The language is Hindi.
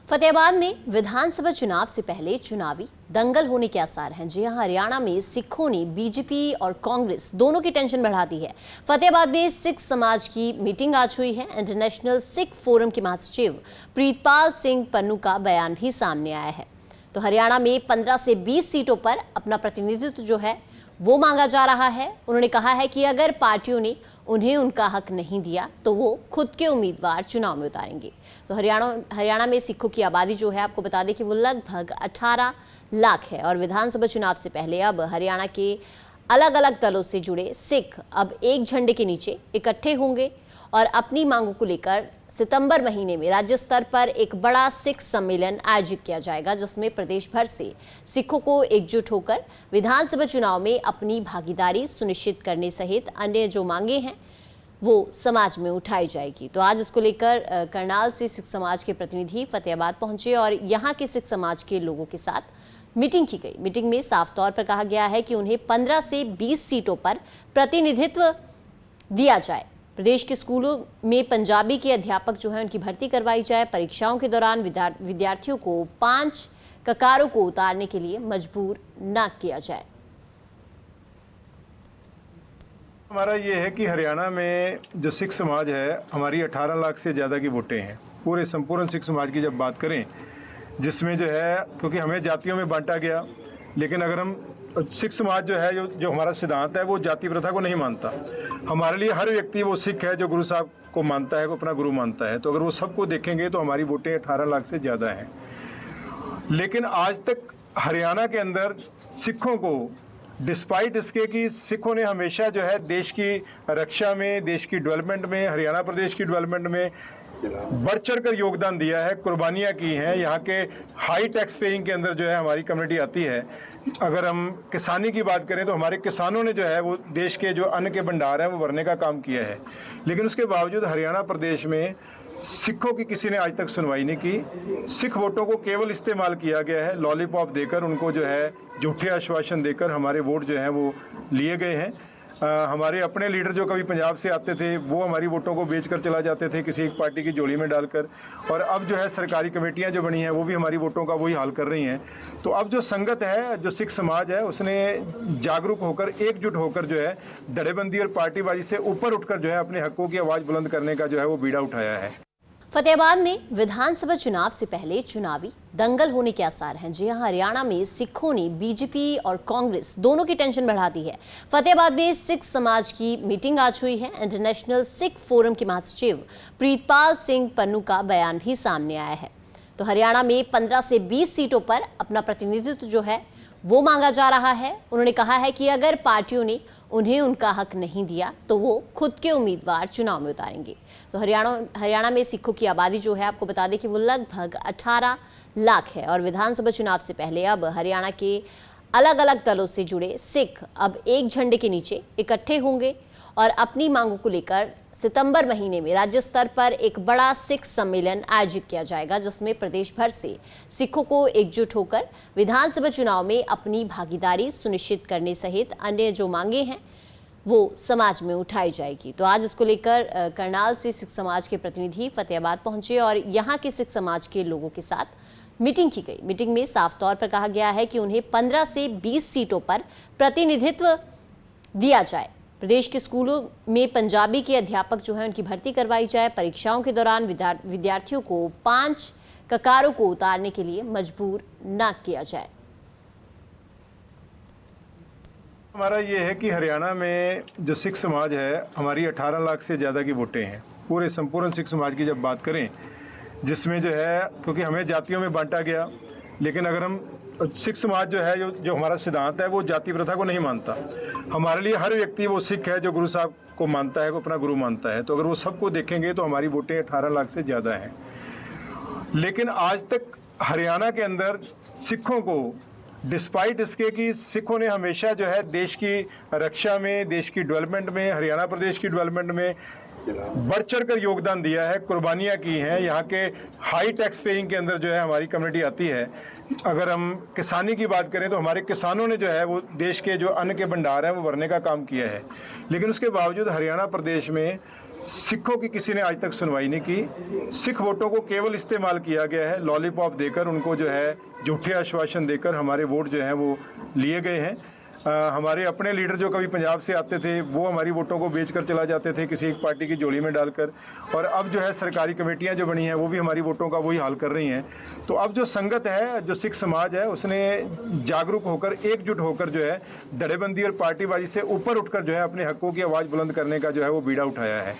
फतेहाबाद में विधानसभा चुनाव से पहले चुनावी दंगल होने के आसार हैं। जी हां, हरियाणा में सिखों ने बीजेपी और कांग्रेस दोनों की टेंशन बढ़ा दी है। फतेहाबाद में सिख समाज की मीटिंग आज हुई है। इंटरनेशनल सिख फोरम के महासचिव प्रीतपाल सिंह पन्नू का बयान भी सामने आया है। तो हरियाणा में 15 से 20 सीटों पर अपना प्रतिनिधित्व जो है वो मांगा जा रहा है। उन्होंने कहा है कि अगर पार्टियों ने उन्हें उनका हक नहीं दिया तो वो खुद के उम्मीदवार चुनाव में उतारेंगे। तो हरियाणा में सिखों की आबादी जो है, आपको बता दें कि वो लगभग 18 लाख है और विधानसभा चुनाव से पहले अब हरियाणा के अलग अलग दलों से जुड़े सिख अब एक झंडे के नीचे इकट्ठे होंगे और अपनी मांगों को लेकर सितंबर महीने में राज्य स्तर पर एक बड़ा सिख सम्मेलन आयोजित किया जाएगा, जिसमें प्रदेश भर से सिखों को एकजुट होकर विधानसभा चुनाव में अपनी भागीदारी सुनिश्चित करने सहित अन्य जो मांगे हैं वो समाज में उठाई जाएगी। तो आज इसको लेकर करनाल से सिख समाज के प्रतिनिधि फतेहाबाद पहुंचे और यहाँ के सिख समाज के लोगों के साथ मीटिंग की गई। मीटिंग में साफ तौर पर कहा गया है कि उन्हें 15 से 20 सीटों पर प्रतिनिधित्व दिया जाए। प्रदेश के स्कूलों में पंजाबी के अध्यापक जो हैं उनकी भर्ती करवाई जाए। परीक्षाओं के दौरान विद्यार्थियों को 5 ककारों को उतारने के लिए मजबूर न किया जाए। हमारा ये है कि हरियाणा में जो सिख समाज है, हमारी 18 लाख से ज़्यादा की वोटें हैं। पूरे संपूर्ण सिख समाज की जब बात करें, जिसमें जो है, क्योंकि हमें जातियों में बांटा गया, लेकिन अगर हम सिख समाज जो है, जो हमारा सिद्धांत है, वो जाति प्रथा को नहीं मानता। हमारे लिए हर व्यक्ति वो सिख है जो गुरु साहब को मानता है, को अपना गुरु मानता है। तो अगर वो सबको देखेंगे तो हमारी वोटें 18 लाख से ज़्यादा हैं। लेकिन आज तक हरियाणा के अंदर सिखों को, डिस्पाइट इसके कि सिखों ने हमेशा जो है देश की रक्षा में, देश की डेवलपमेंट में, हरियाणा प्रदेश की डेवलपमेंट में बढ़ चढ़ कर योगदान दिया है, कुर्बानियाँ की हैं। यहाँ के हाई टैक्स पेइंग के अंदर जो है हमारी कम्युनिटी आती है। अगर हम किसानी की बात करें तो हमारे किसानों ने जो है वो देश के जो अन्न के भंडार हैं वो भरने का काम किया है। लेकिन उसके बावजूद हरियाणा प्रदेश में सिखों की किसी ने आज तक सुनवाई नहीं की। सिख वोटों को केवल इस्तेमाल किया गया है, लॉलीपॉप देकर, उनको जो है झूठे आश्वासन देकर हमारे वोट जो हैं वो लिए गए हैं। हमारे अपने लीडर जो कभी पंजाब से आते थे वो हमारी वोटों को बेचकर चला जाते थे किसी एक पार्टी की झोली में डालकर, और अब जो है सरकारी कमेटियां जो बनी हैं वो भी हमारी वोटों का वही हाल कर रही हैं। तो अब जो संगत है, जो सिख समाज है, उसने जागरूक होकर, एकजुट होकर जो है धड़ेबंदी और पार्टीबाजी से ऊपर उठकर जो है अपने हकों की आवाज़ बुलंद करने का जो है वो बीड़ा उठाया है। फतेहाबाद में विधानसभा चुनाव से पहले चुनावी दंगल होने के आसार हैं। जी हां, हरियाणा में सिखों ने बीजेपी और कांग्रेस दोनों की टेंशन बढ़ा दी है। फतेहाबाद में सिख समाज की मीटिंग आज हुई है। इंटरनेशनल सिख फोरम के महासचिव प्रीतपाल सिंह पन्नू का बयान भी सामने आया है। तो हरियाणा में 15 से 20 सीटों पर अपना प्रतिनिधित्व जो है वो मांगा जा रहा है। उन्होंने कहा है कि अगर पार्टियों ने उन्हें उनका हक नहीं दिया तो वो खुद के उम्मीदवार चुनाव में उतारेंगे। तो हरियाणा में सिखों की आबादी जो है, आपको बता दें कि वो लगभग 18 लाख है और विधानसभा चुनाव से पहले अब हरियाणा के अलग अलग दलों से जुड़े सिख अब एक झंडे के नीचे इकट्ठे होंगे और अपनी मांगों को लेकर सितंबर महीने में राज्य स्तर पर एक बड़ा सिख सम्मेलन आयोजित किया जाएगा, जिसमें प्रदेश भर से सिखों को एकजुट होकर विधानसभा चुनाव में अपनी भागीदारी सुनिश्चित करने सहित अन्य जो मांगे हैं वो समाज में उठाई जाएगी। तो आज इसको लेकर करनाल से सिख समाज के प्रतिनिधि फतेहाबाद पहुंचे और यहाँ के सिख समाज के लोगों के साथ मीटिंग की गई। मीटिंग में साफ तौर पर कहा गया है कि उन्हें 15 से 20 सीटों पर प्रतिनिधित्व दिया जाए। प्रदेश के स्कूलों में पंजाबी के अध्यापक जो हैं उनकी भर्ती करवाई जाए। परीक्षाओं के दौरान विद्यार्थियों को 5 ककारों को उतारने के लिए मजबूर न किया जाए। हमारा ये है कि हरियाणा में जो सिख समाज है, हमारी 18 लाख से ज़्यादा की वोटें हैं। पूरे संपूर्ण सिख समाज की जब बात करें, जिसमें जो है, क्योंकि हमें जातियों में बांटा गया, लेकिन अगर हम सिख समाज जो है, जो हमारा सिद्धांत है, वो जाति प्रथा को नहीं मानता। हमारे लिए हर व्यक्ति वो सिख है जो गुरु साहब को मानता है, को अपना गुरु मानता है। तो अगर वो सबको देखेंगे तो हमारी वोटें 18 लाख से ज़्यादा हैं। लेकिन आज तक हरियाणा के अंदर सिखों को, डिस्पाइट इसके कि सिखों ने हमेशा जो है देश की रक्षा में, देश की डेवलपमेंट में, हरियाणा प्रदेश की डेवलपमेंट में बढ़ चढ़ कर योगदान दिया है, कुर्बानियाँ की हैं। यहाँ के हाई टैक्स पेइंग के अंदर जो है हमारी कम्युनिटी आती है। अगर हम किसानी की बात करें तो हमारे किसानों ने जो है वो देश के जो अन्न के भंडार हैं वो भरने का काम किया है। लेकिन उसके बावजूद हरियाणा प्रदेश में सिखों की किसी ने आज तक सुनवाई नहीं की। सिख वोटों को केवल इस्तेमाल किया गया है, लॉलीपॉप देकर, उनको जो है झूठे आश्वासन देकर हमारे वोट जो हैं वो लिए गए हैं। हमारे अपने लीडर जो कभी पंजाब से आते थे वो हमारी वोटों को बेचकर चला जाते थे किसी एक पार्टी की झोली में डालकर, और अब जो है सरकारी कमेटियां जो बनी हैं वो भी हमारी वोटों का वही हाल कर रही हैं। तो अब जो संगत है, जो सिख समाज है, उसने जागरूक होकर, एकजुट होकर जो है धड़ेबंदी और पार्टीबाजी से ऊपर उठकर जो है अपने हकों की आवाज़ बुलंद करने का जो है वो बीड़ा उठाया है।